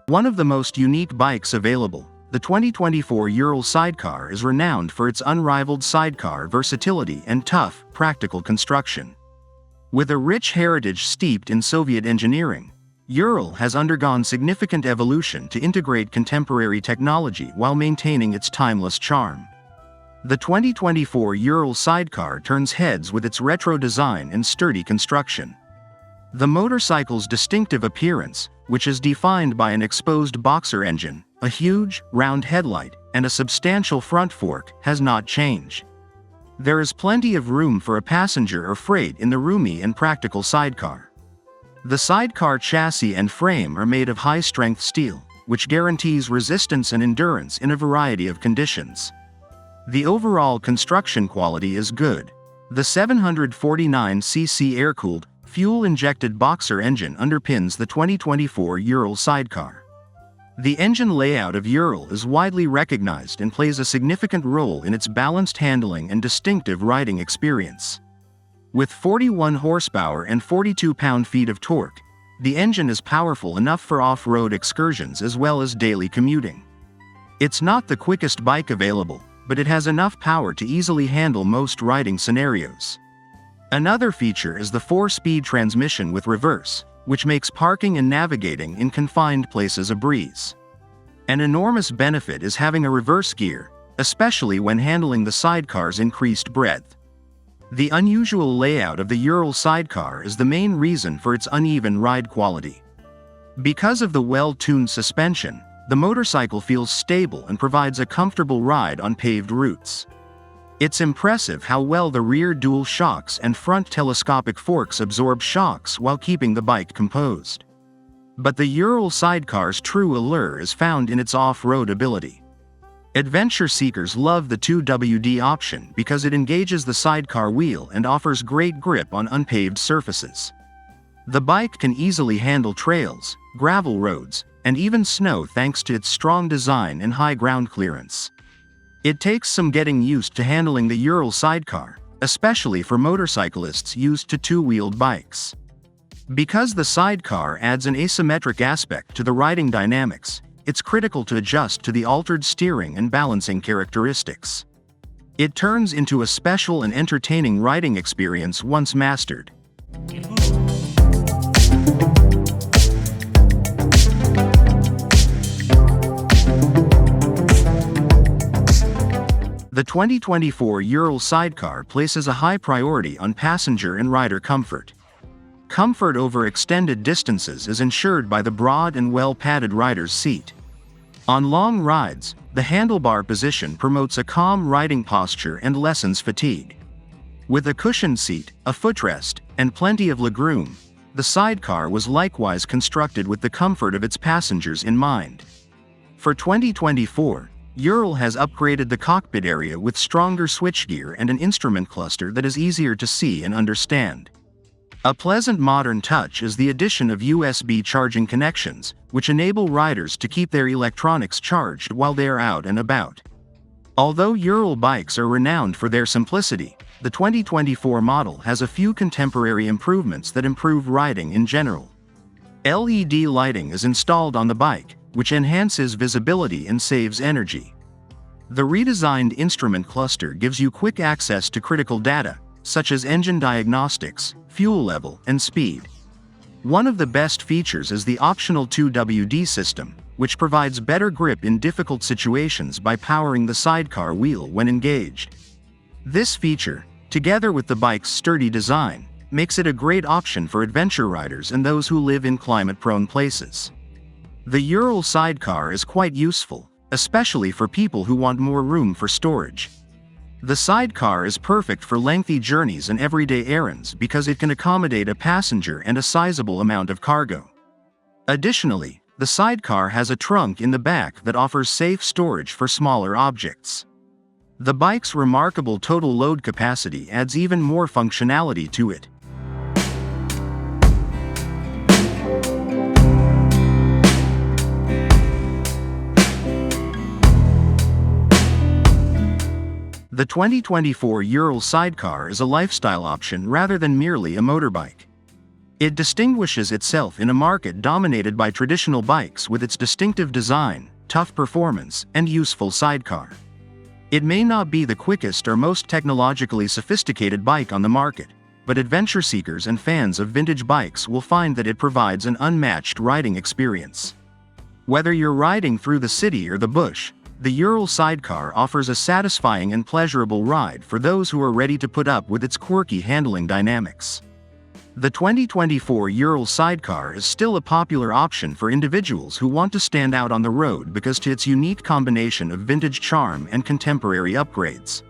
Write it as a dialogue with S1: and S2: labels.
S1: One of the most unique bikes available, the 2024 Ural Sidecar is renowned for its unrivaled sidecar versatility and tough, practical construction. With a rich heritage steeped in Soviet engineering, Ural has undergone significant evolution to integrate contemporary technology while maintaining its timeless charm. The 2024 Ural Sidecar turns heads with its retro design and sturdy construction. The motorcycle's distinctive appearance, which is defined by an exposed boxer engine, a huge, round headlight, and a substantial front fork, has not changed. There is plenty of room for a passenger or freight in the roomy and practical sidecar. The sidecar chassis and frame are made of high-strength steel, which guarantees resistance and endurance in a variety of conditions. The overall construction quality is good. The 749cc air-cooled, fuel-injected boxer engine underpins the 2024 Ural Sidecar. The engine layout of Ural is widely recognized and plays a significant role in its balanced handling and distinctive riding experience. With 41 horsepower and 42 pound-feet of torque, the engine is powerful enough for off-road excursions as well as daily commuting. It's not the quickest bike available, but it has enough power to easily handle most riding scenarios. Another feature is the 4-speed transmission with reverse, which makes parking and navigating in confined places a breeze. An enormous benefit is having a reverse gear, especially when handling the sidecar's increased breadth. The unusual layout of the Ural Sidecar is the main reason for its uneven ride quality. Because of the well-tuned suspension, the motorcycle feels stable and provides a comfortable ride on paved routes. It's impressive how well the rear dual shocks and front telescopic forks absorb shocks while keeping the bike composed. But the Ural Sidecar's true allure is found in its off-road ability. Adventure seekers love the 2WD option because it engages the sidecar wheel and offers great grip on unpaved surfaces. The bike can easily handle trails, gravel roads, and even snow thanks to its strong design and high ground clearance. It takes some getting used to handling the Ural Sidecar, especially for motorcyclists used to two-wheeled bikes. Because the sidecar adds an asymmetric aspect to the riding dynamics, it's critical to adjust to the altered steering and balancing characteristics. It turns into a special and entertaining riding experience once mastered. The 2024 Ural Sidecar places a high priority on passenger and rider comfort. Comfort over extended distances is ensured by the broad and well-padded rider's seat. On long rides, the handlebar position promotes a calm riding posture and lessens fatigue. With a cushioned seat, a footrest, and plenty of legroom, the sidecar was likewise constructed with the comfort of its passengers in mind. For 2024, Ural has upgraded the cockpit area with stronger switchgear and an instrument cluster that is easier to see and understand. A pleasant modern touch is the addition of USB charging connections, which enable riders to keep their electronics charged while they are out and about. Although Ural bikes are renowned for their simplicity, the 2024 model has a few contemporary improvements that improve riding in general. LED lighting is installed on the bike, which enhances visibility and saves energy. The redesigned instrument cluster gives you quick access to critical data, such as engine diagnostics, fuel level, and speed. One of the best features is the optional 2WD system, which provides better grip in difficult situations by powering the sidecar wheel when engaged. This feature, together with the bike's sturdy design, makes it a great option for adventure riders and those who live in climate-prone places. The Ural Sidecar is quite useful, especially for people who want more room for storage. The sidecar is perfect for lengthy journeys and everyday errands because it can accommodate a passenger and a sizable amount of cargo. Additionally, the sidecar has a trunk in the back that offers safe storage for smaller objects. The bike's remarkable total load capacity adds even more functionality to it. The 2024 Ural Sidecar is a lifestyle option rather than merely a motorbike. It distinguishes itself in a market dominated by traditional bikes with its distinctive design, tough performance, and useful sidecar. It may not be the quickest or most technologically sophisticated bike on the market, but adventure seekers and fans of vintage bikes will find that it provides an unmatched riding experience. Whether you're riding through the city or the bush, the Ural Sidecar offers a satisfying and pleasurable ride for those who are ready to put up with its quirky handling dynamics. The 2024 Ural Sidecar is still a popular option for individuals who want to stand out on the road because of its unique combination of vintage charm and contemporary upgrades.